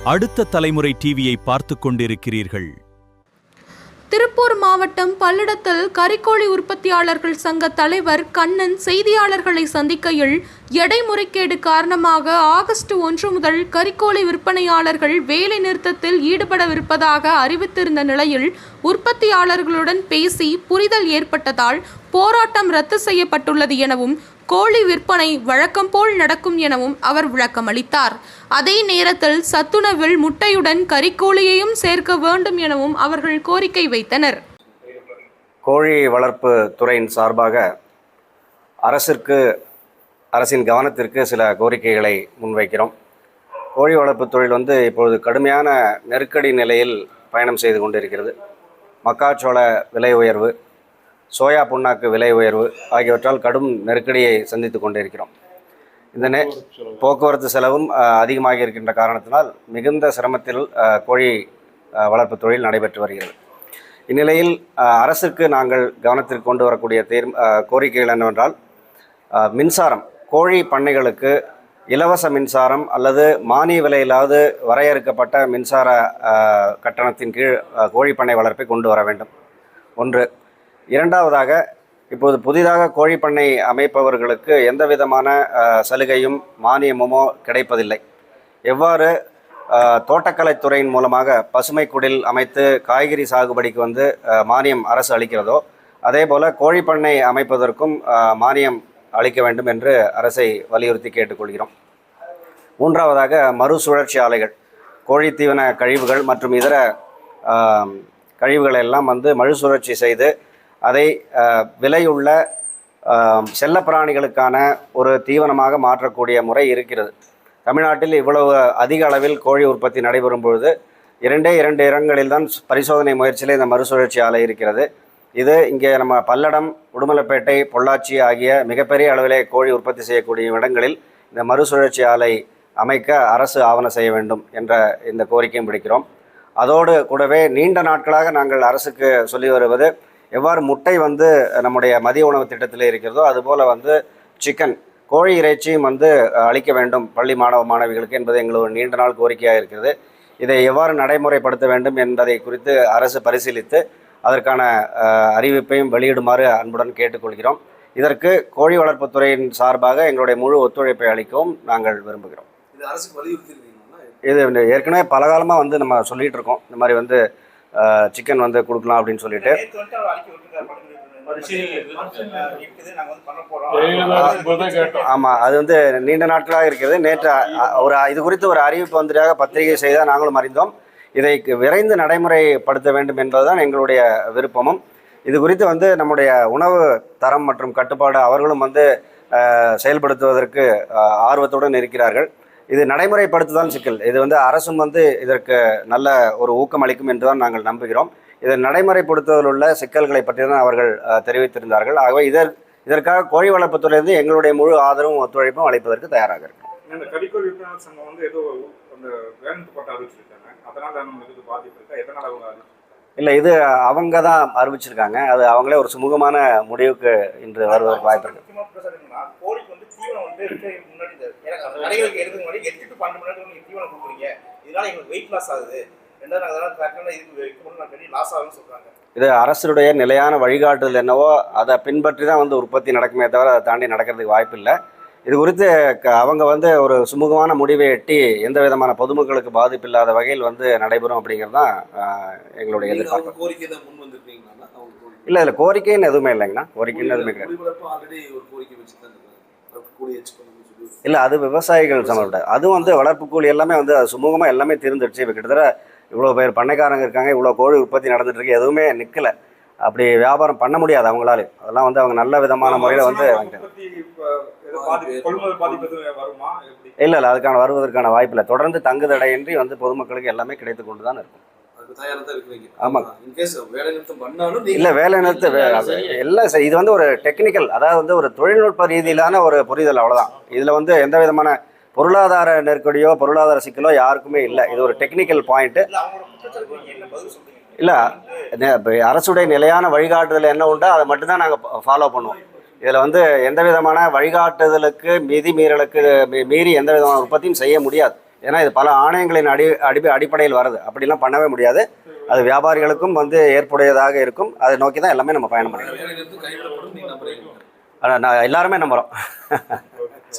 அடுத்த தலைமுறை டிவியை பார்த்துக் கொண்டிருக்கிறீர்கள். திருப்பூர் மாவட்டம் பல்லடத்தில் கறிக்கோழி உற்பத்தியாளர்கள் சங்க தலைவர் கண்ணன் செய்தியாளர்களை சந்திக்கையில் எடை முறைகேடு காரணமாக ஆகஸ்ட் 1 முதல் கறிக்கோழி விற்பனையாளர்கள் வேலை நிறுத்தத்தில் ஈடுபடவிருப்பதாக அறிவித்திருந்த நிலையில் உற்பத்தியாளர்களுடன் பேசி புரிதல் ஏற்பட்டதால் போராட்டம் ரத்து செய்யப்பட்டுள்ளது எனவும் கோழி விற்பனை வழக்கம் போல் நடக்கும் எனவும் அவர் விளக்கமளித்தார். அதே நேரத்தில் சத்துணவில் முட்டையுடன் கறிக்கோழியையும் சேர்க்க வேண்டும் எனவும் அவர்கள் கோரிக்கை வைத்தனர். கோழி வளர்ப்பு துறையின் சார்பாக அரசின் கவனத்திற்கு சில கோரிக்கைகளை முன்வைக்கிறோம். கோழி வளர்ப்பு தொழில் இப்பொழுது கடுமையான நெருக்கடி நிலையில் பயணம் செய்து கொண்டிருக்கிறது. மக்காச்சோள விலை உயர்வு, சோயா புண்ணாக்கு விலை உயர்வு ஆகியவற்றால் கடும் நெருக்கடியை சந்தித்து கொண்டிருக்கிறோம். இந்த போக்குவரத்து செலவும் அதிகமாக இருக்கின்ற காரணத்தினால் மிகுந்த சிரமத்தில் கோழி வளர்ப்பு தொழில் நடைபெற்று வருகிறது. இந்நிலையில் அரசுக்கு நாங்கள் கவனத்திற்கு கொண்டு வரக்கூடிய கோரிக்கைகள் என்னவென்றால், மின்சாரம், கோழி பண்ணைகளுக்கு இலவச மின்சாரம் அல்லது மானிய விலையிலாவது வரையறுக்கப்பட்ட மின்சார கட்டணத்தின் கீழ் கோழி பண்ணை வளர்ப்பை கொண்டு வர வேண்டும். ஒன்று. இரண்டாவதாக, இப்போது புதிதாக கோழி பண்ணை அமைப்பவர்களுக்கு எந்த விதமான சலுகையும் மானியமுமோ கிடைப்பதில்லை. எவ்வாறு தோட்டக்கலைத்துறையின் மூலமாக பசுமை குடில் அமைத்து காய்கறி சாகுபடிக்கு மானியம் அரசு அளிக்கிறதோ, அதே போல் கோழி பண்ணை அமைப்பதற்கும் மானியம் அளிக்க வேண்டும் என்று அரசை வலியுறுத்தி கேட்டுக்கொள்கிறோம். மூன்றாவதாக, மறுசுழற்சி ஆலைகள், கோழி தீவன கழிவுகள் மற்றும் இதர கழிவுகளை எல்லாம் மறுசுழற்சி செய்து அதை விலையுள்ள செல்லப்பிராணிகளுக்கான ஒரு தீவனமாக மாற்றக்கூடிய முறை இருக்கிறது. தமிழ்நாட்டில் இவ்வளவு அதிக அளவில் கோழி உற்பத்தி நடைபெறும் பொழுது 2 இடங்களில் தான் பரிசோதனை முயற்சியில் இந்த மறுசுழற்சி ஆலை இருக்கிறது. இது இங்கே நம்ம பல்லடம், உடுமலைப்பேட்டை, பொள்ளாச்சி ஆகிய மிகப்பெரிய அளவிலே கோழி உற்பத்தி செய்யக்கூடிய இடங்களில் இந்த மறுசுழற்சி ஆலை அமைக்க அரசு ஆவணம் செய்ய வேண்டும் என்ற இந்த கோரிக்கையும் விடுக்கிறோம். அதோடு கூடவே நீண்ட நாட்களாக நாங்கள் அரசுக்கு சொல்லி வருவது, எவ்வாறு முட்டை நம்முடைய மதிய உணவு திட்டத்தில் இருக்கிறதோ அதுபோல் சிக்கன், கோழி இறைச்சியும் அளிக்க வேண்டும் பள்ளி மாணவிகளுக்கு என்பது எங்களோட நீண்ட நாள் கோரிக்கையாக இருக்கிறது. இதை எவ்வாறு நடைமுறைப்படுத்த வேண்டும் என்பதை குறித்து அரசு பரிசீலித்து அதற்கான அறிவிப்பையும் வெளியிடுமாறு அன்புடன் கேட்டுக்கொள்கிறோம். இதற்கு கோழி வளர்ப்புத்துறையின் சார்பாக எங்களுடைய முழு ஒத்துழைப்பை அளிக்கவும் நாங்கள் விரும்புகிறோம். இது ஏற்கனவே பல காலமாக நம்ம சொல்லிகிட்டு இருக்கோம். இந்த மாதிரி சிக்கன் கொடுக்கலாம் அப்படின்னு சொல்லிட்டு. ஆமாம், அது நீண்ட நாட்களாக இருக்கிறது. நேற்று இது குறித்து ஒரு அறிவிப்பு வந்துட்டாக பத்திரிகை செய்தால் நாங்களும் அறிந்தோம். இதை விரைந்து நடைமுறைப்படுத்த வேண்டும் என்பதுதான் எங்களுடைய விருப்பமும். இது குறித்து நம்முடைய உணவு தரம் மற்றும் கட்டுப்பாடு அவர்களும் செயல்படுத்துவதற்கு ஆர்வத்துடன் இருக்கிறார்கள். இது நடைமுறைப்படுத்துதான் சிக்கல். இது அரசும் இதற்கு நல்ல ஒரு ஊக்கம் அளிக்கும் என்றுதான் நாங்கள் நம்புகிறோம். இதை நடைமுறைப்படுத்துவதில் உள்ள சிக்கல்களை பற்றி தான் அவர்கள் தெரிவித்திருந்தார்கள். ஆகவே இதற்காக கோழி வளர்ப்புத்துறையிலிருந்து எங்களுடைய முழு ஆதரவும் ஒத்துழைப்பும் அளிப்பதற்கு தயாராக இருக்கும். இல்லை, இது அவங்க தான் அறிவிச்சிருக்காங்க. அது அவங்களே ஒரு சுமூகமான முடிவுக்கு இன்று வருவதற்கு வாய்ப்பு இருக்கு. இது அரசுடைய நிலையான வழிகாட்டுதல் என்னவோ அதை பின்பற்றி தான் உற்பத்தி நடக்குமே தவிர அதை தாண்டி நடக்கிறதுக்கு வாய்ப்பு இல்லை. இது குறித்து அவங்க ஒரு சுமூகமான முடிவை எட்டி எந்த விதமான பொதுமக்களுக்கு பாதிப்பு இல்லாத வகையில் நடைபெறும் அப்படிங்கிறது தான் எங்களுடைய எதிர்பார்ப்பு. இல்லை, இதில் கோரிக்கைன்னு எதுவுமே இல்லைங்கண்ணா. கோரிக்கைன்னு எதுவுமே கிடையாது. இல்லை, அது விவசாயிகள் சம்பந்தப்பட்ட. அதுவும் வளர்ப்பு கூலி எல்லாமே அது சுமூகமாக எல்லாமே தீர்ந்துடுச்சு. இப்போ கிட்டத்தட்ட இவ்வளோ பேர் பண்ணைக்காரங்க இருக்காங்க, இவ்வளோ கோழி உற்பத்தி நடந்துட்டு இருக்கு, எதுவுமே நிற்கலை. அப்படி வியாபாரம் பண்ண முடியாது அவங்களால. அதெல்லாம் அவங்க நல்ல விதமான முறையில் இல்லை, அதுக்கான வருவதற்கான வாய்ப்பு இல்லை. தொடர்ந்து தங்குதடையின்றி பொதுமக்களுக்கு எல்லாமே கிடைத்து கொண்டு தான் இருக்கும். ஆமாம், இல்லை வேலை நிறுத்த எல்லாம் இது ஒரு டெக்னிக்கல், அதாவது ஒரு தொழில்நுட்ப ரீதியிலான ஒரு புரிதல், அவ்வளோதான். இதில் எந்த விதமான பொருளாதார நெருக்கடியோ பொருளாதார சிக்கலோ யாருக்குமே இல்லை. இது ஒரு டெக்னிக்கல் பாயிண்ட்டு. இல்லை, அரசுடைய நிலையான வழிகாட்டுதல் என்ன உண்டோ அதை மட்டும்தான் நாங்கள் ஃபாலோ பண்ணுவோம். இதில் எந்த விதமான வழிகாட்டுதலுக்கு மீறி எந்த விதமான உற்பத்தியும் செய்ய முடியாது. ஏன்னா இது பல ஆணையங்களின் அடிப்படையில் வருது. அப்படிலாம் பண்ணவே முடியாது. அது வியாபாரிகளுக்கும் வந்து ஏற்புடையதாக இருக்கும். அதை நோக்கி தான் எல்லாமே நம்ம பயணம் பண்ணிக்கிறோம். நான் எல்லாருமே நம்புகிறோம்.